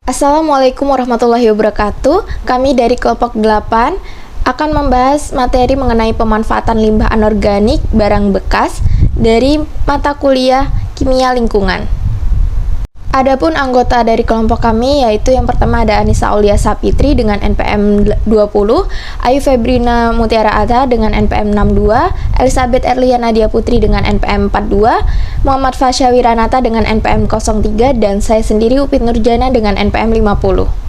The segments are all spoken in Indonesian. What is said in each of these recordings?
Assalamualaikum warahmatullahi wabarakatuh. Kami dari kelompok 8 akan membahas materi mengenai pemanfaatan limbah anorganik barang bekas dari mata kuliah Kimia Lingkungan. Adapun anggota dari kelompok kami yaitu yang pertama ada Anissa Aulia Sapitri dengan NPM 20, Ayu Febrina Mutiara Atta dengan NPM 62, Elizabeth Erlia Nadia Putri dengan NPM 42, Muhammad Fasya Wiranata dengan NPM 03, dan saya sendiri Upit Nurjana dengan NPM 50.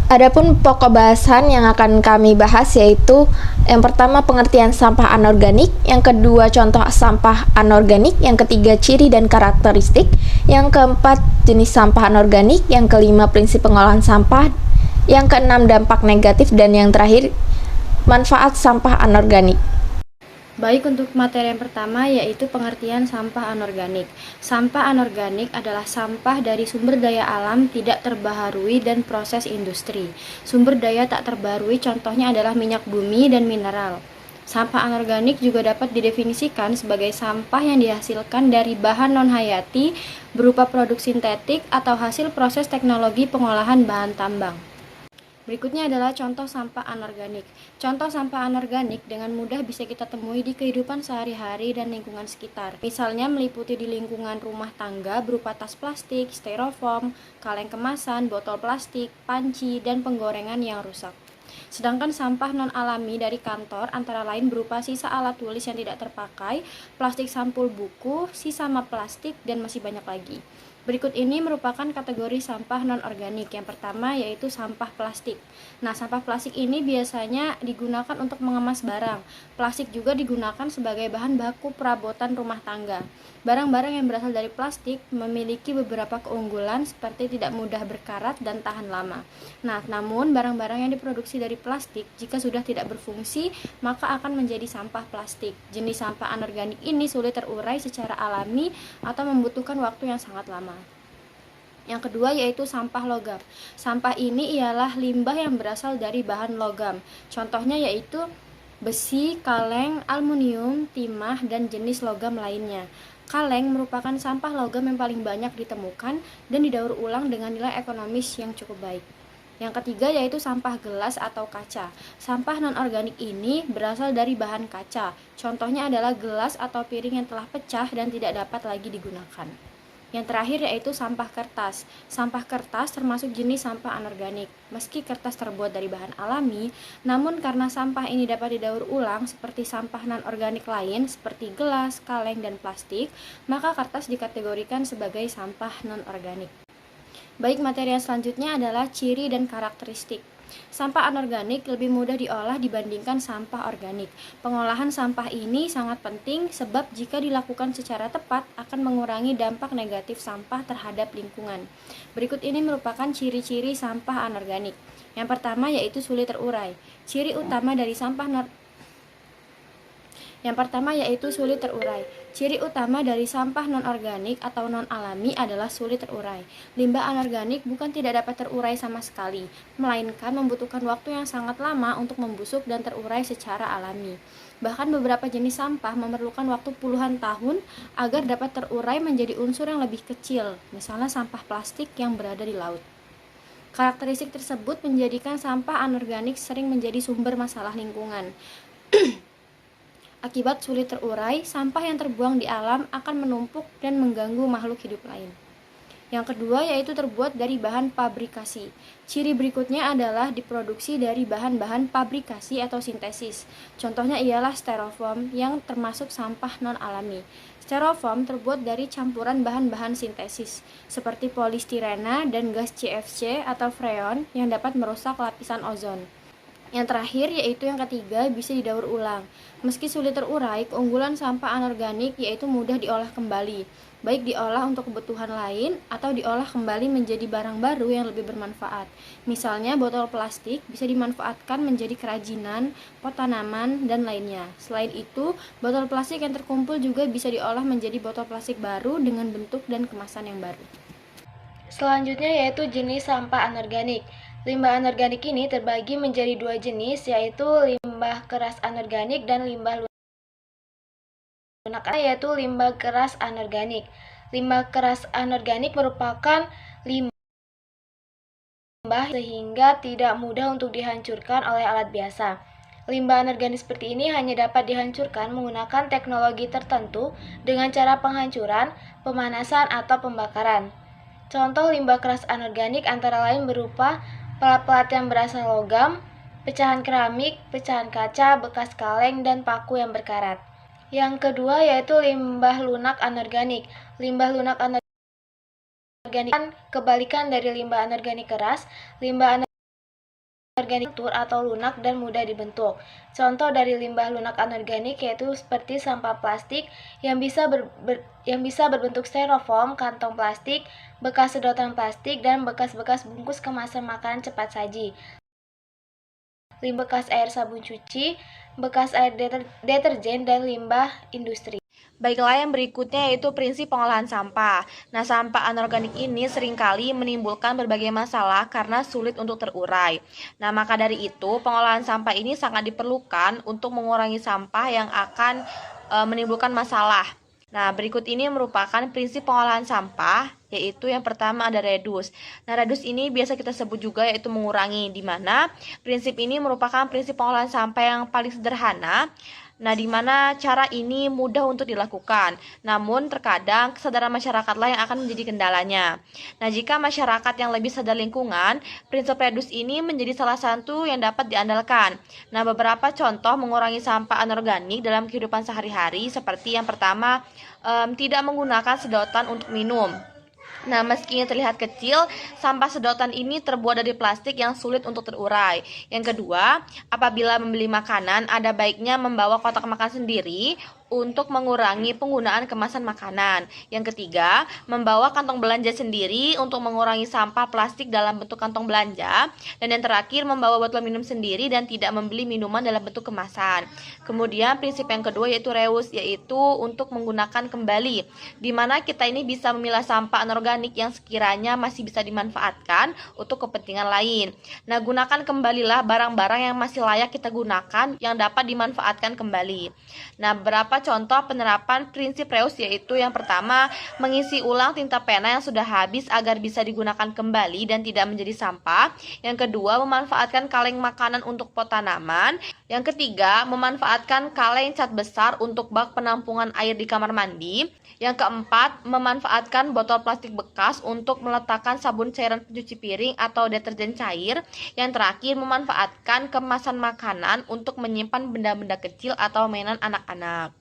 Adapun pokok bahasan yang akan kami bahas yaitu yang pertama pengertian sampah anorganik, yang kedua contoh sampah anorganik, yang ketiga ciri dan karakteristik, yang keempat jenis sampah anorganik, yang kelima prinsip pengolahan sampah, yang keenam dampak negatif, dan yang terakhir manfaat sampah anorganik. Baik, untuk materi yang pertama yaitu pengertian sampah anorganik. Sampah anorganik adalah sampah dari sumber daya alam tidak terbaharui dan proses industri. Sumber daya tak terbaharui contohnya adalah minyak bumi dan mineral. Sampah anorganik juga dapat didefinisikan sebagai sampah yang dihasilkan dari bahan non-hayati berupa produk sintetik atau hasil proses teknologi pengolahan bahan tambang. Berikutnya adalah contoh sampah anorganik. Contoh sampah anorganik dengan mudah bisa kita temui di kehidupan sehari-hari dan lingkungan sekitar. Misalnya meliputi di lingkungan rumah tangga berupa tas plastik, styrofoam, kaleng kemasan, botol plastik, panci, dan penggorengan yang rusak. Sedangkan sampah non-alami dari kantor antara lain berupa sisa alat tulis yang tidak terpakai, plastik sampul buku, sisa map plastik, dan masih banyak lagi. Berikut ini merupakan kategori sampah non-organik. Yang pertama yaitu sampah plastik. Nah, sampah plastik ini biasanya digunakan untuk mengemas barang. Plastik juga digunakan sebagai bahan baku perabotan rumah tangga. Barang-barang yang berasal dari plastik memiliki beberapa keunggulan seperti tidak mudah berkarat dan tahan lama. Nah, namun barang-barang yang diproduksi dari plastik jika sudah tidak berfungsi, maka akan menjadi sampah plastik. Jenis sampah anorganik ini sulit terurai secara alami atau membutuhkan waktu yang sangat lama. Yang kedua yaitu sampah logam. Sampah ini ialah limbah yang berasal dari bahan logam. Contohnya yaitu besi, kaleng, aluminium, timah, dan jenis logam lainnya. Kaleng merupakan sampah logam yang paling banyak ditemukan dan didaur ulang dengan nilai ekonomis yang cukup baik. Yang ketiga yaitu sampah gelas atau kaca. Sampah non-organik ini berasal dari bahan kaca. Contohnya adalah gelas atau piring yang telah pecah dan tidak dapat lagi digunakan. Yang terakhir yaitu sampah kertas. Sampah kertas termasuk jenis sampah anorganik. Meski kertas terbuat dari bahan alami, namun karena sampah ini dapat didaur ulang seperti sampah non-organik lain seperti gelas, kaleng, dan plastik, maka kertas dikategorikan sebagai sampah non-organik. Baik, materi yang selanjutnya adalah ciri dan karakteristik. Sampah anorganik lebih mudah diolah dibandingkan sampah organik. Pengolahan sampah ini sangat penting sebab jika dilakukan secara tepat akan mengurangi dampak negatif sampah terhadap lingkungan. Berikut ini merupakan ciri-ciri sampah anorganik. Yang pertama yaitu sulit terurai. Ciri utama dari sampah Yang pertama yaitu sulit terurai. Ciri utama dari sampah non-organik atau non-alami adalah sulit terurai. Limbah anorganik bukan tidak dapat terurai sama sekali, melainkan membutuhkan waktu yang sangat lama untuk membusuk dan terurai secara alami. Bahkan beberapa jenis sampah memerlukan waktu puluhan tahun agar dapat terurai menjadi unsur yang lebih kecil, misalnya sampah plastik yang berada di laut. Karakteristik tersebut menjadikan sampah anorganik sering menjadi sumber masalah lingkungan. Akibat sulit terurai, sampah yang terbuang di alam akan menumpuk dan mengganggu makhluk hidup lain. Yang kedua yaitu terbuat dari bahan pabrikasi. Ciri berikutnya adalah diproduksi dari bahan-bahan pabrikasi atau sintesis. Contohnya ialah styrofoam yang termasuk sampah non-alami. Styrofoam terbuat dari campuran bahan-bahan sintesis seperti polistirena dan gas CFC atau freon yang dapat merusak lapisan ozon. Yang terakhir yaitu yang ketiga bisa didaur ulang. Meski sulit terurai, keunggulan sampah anorganik yaitu mudah diolah kembali, baik diolah untuk kebutuhan lain atau diolah kembali menjadi barang baru yang lebih bermanfaat. Misalnya botol plastik bisa dimanfaatkan menjadi kerajinan, pot tanaman, dan lainnya. Selain itu, botol plastik yang terkumpul juga bisa diolah menjadi botol plastik baru dengan bentuk dan kemasan yang baru. Selanjutnya yaitu jenis sampah anorganik. Limbah anorganik ini terbagi menjadi dua jenis, yaitu limbah keras anorganik dan limbah lunak, yaitu limbah keras anorganik. Limbah keras anorganik merupakan limbah limbah sehingga tidak mudah untuk dihancurkan oleh alat biasa. Limbah anorganik seperti ini hanya dapat dihancurkan menggunakan teknologi tertentu dengan cara penghancuran, pemanasan, atau pembakaran. Contoh limbah keras anorganik antara lain berupa pelat-pelat yang berasal logam, pecahan keramik, pecahan kaca, bekas kaleng, dan paku yang berkarat. Yang kedua yaitu limbah lunak anorganik. Limbah lunak anorganik kebalikan dari limbah anorganik keras. Limbah anorganik atau lunak dan mudah dibentuk. Contoh dari limbah lunak anorganik yaitu seperti sampah plastik yang bisa berbentuk styrofoam, kantong plastik, bekas sedotan plastik, dan bekas-bekas bungkus kemasan makanan cepat saji. Limbah bekas air sabun cuci, bekas air deterjen, dan limbah industri. Baiklah, yang berikutnya yaitu prinsip pengolahan sampah. Nah, sampah anorganik ini seringkali menimbulkan berbagai masalah karena sulit untuk terurai. Nah, maka dari itu, pengolahan sampah ini sangat diperlukan untuk mengurangi sampah yang akan menimbulkan masalah. Nah, berikut ini merupakan prinsip pengolahan sampah, yaitu yang pertama ada reduce. Nah, reduce ini biasa kita sebut juga yaitu mengurangi, di mana prinsip ini merupakan prinsip pengolahan sampah yang paling sederhana. Nah, di mana cara ini mudah untuk dilakukan, namun terkadang kesadaran masyarakatlah yang akan menjadi kendalanya. Nah, jika masyarakat yang lebih sadar lingkungan, prinsip reduce ini menjadi salah satu yang dapat diandalkan. Nah, beberapa contoh mengurangi sampah anorganik dalam kehidupan sehari-hari seperti yang pertama, tidak menggunakan sedotan untuk minum. Nah, meski terlihat kecil, sampah sedotan ini terbuat dari plastik yang sulit untuk terurai. Yang kedua, apabila membeli makanan, ada baiknya membawa kotak makan sendiri untuk mengurangi penggunaan kemasan makanan. Yang ketiga, membawa kantong belanja sendiri untuk mengurangi sampah plastik dalam bentuk kantong belanja. Dan yang terakhir, membawa botol minum sendiri dan tidak membeli minuman dalam bentuk kemasan. Kemudian prinsip yang kedua yaitu reuse, yaitu untuk menggunakan kembali, di mana kita ini bisa memilah sampah anorganik yang sekiranya masih bisa dimanfaatkan untuk kepentingan lain. Nah, gunakan kembalilah barang-barang yang masih layak kita gunakan yang dapat dimanfaatkan kembali. Nah, beberapa contoh penerapan prinsip reuse yaitu yang pertama, mengisi ulang tinta pena yang sudah habis agar bisa digunakan kembali dan tidak menjadi sampah. Yang kedua, memanfaatkan kaleng makanan untuk pot tanaman. Yang ketiga, memanfaatkan kaleng cat besar untuk bak penampungan air di kamar mandi. Yang keempat, memanfaatkan botol plastik bekas untuk meletakkan sabun cairan pencuci piring atau deterjen cair. Yang terakhir, memanfaatkan kemasan makanan untuk menyimpan benda-benda kecil atau mainan anak-anak.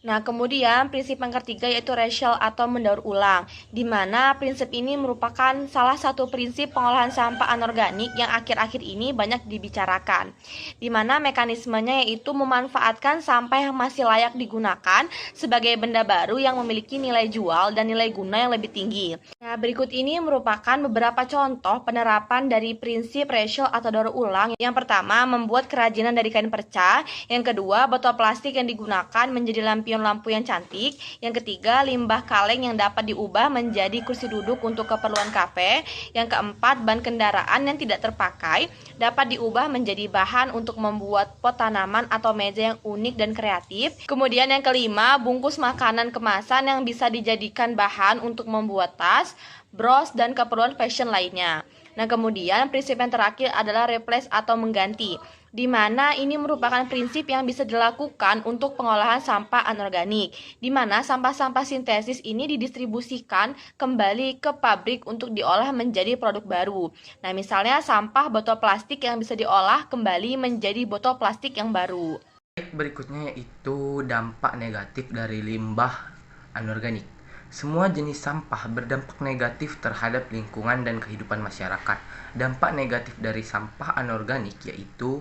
Nah, kemudian prinsip yang ketiga yaitu recycle atau mendaur ulang, di mana prinsip ini merupakan salah satu prinsip pengolahan sampah anorganik yang akhir-akhir ini banyak dibicarakan, di mana mekanismenya yaitu memanfaatkan sampah yang masih layak digunakan sebagai benda baru yang memiliki nilai jual dan nilai guna yang lebih tinggi. Nah, berikut ini merupakan beberapa contoh penerapan dari prinsip recycle atau daur ulang. Yang pertama, membuat kerajinan dari kain perca. Yang kedua, botol plastik yang digunakan menjadi lampion-lampu yang cantik. Yang ketiga, limbah kaleng yang dapat diubah menjadi kursi duduk untuk keperluan kafe. Yang keempat, ban kendaraan yang tidak terpakai dapat diubah menjadi bahan untuk membuat pot tanaman atau meja yang unik dan kreatif. Kemudian yang kelima, bungkus makanan kemasan yang bisa dijadikan bahan untuk membuat tas, bros, dan keperluan fashion lainnya. Nah, kemudian prinsip yang terakhir adalah replace atau mengganti, di mana ini merupakan prinsip yang bisa dilakukan untuk pengolahan sampah anorganik, di mana sampah-sampah sintesis ini didistribusikan kembali ke pabrik untuk diolah menjadi produk baru. Nah, misalnya sampah botol plastik yang bisa diolah kembali menjadi botol plastik yang baru. Berikutnya yaitu dampak negatif dari limbah anorganik. Semua jenis sampah berdampak negatif terhadap lingkungan dan kehidupan masyarakat. Dampak negatif dari sampah anorganik yaitu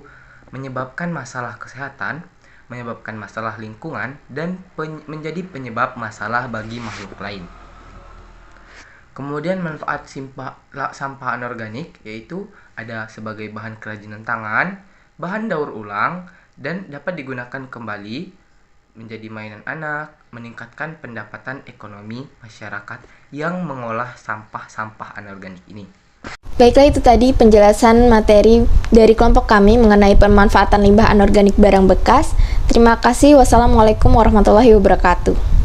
menyebabkan masalah kesehatan, menyebabkan masalah lingkungan, dan menjadi penyebab masalah bagi makhluk lain. Kemudian manfaat sampah anorganik yaitu ada sebagai bahan kerajinan tangan, bahan daur ulang, dan dapat digunakan kembali menjadi mainan anak, meningkatkan pendapatan ekonomi masyarakat yang mengolah sampah-sampah anorganik ini. Baiklah, itu tadi penjelasan materi dari kelompok kami mengenai pemanfaatan limbah anorganik barang bekas. Terima kasih. Wassalamualaikum warahmatullahi wabarakatuh.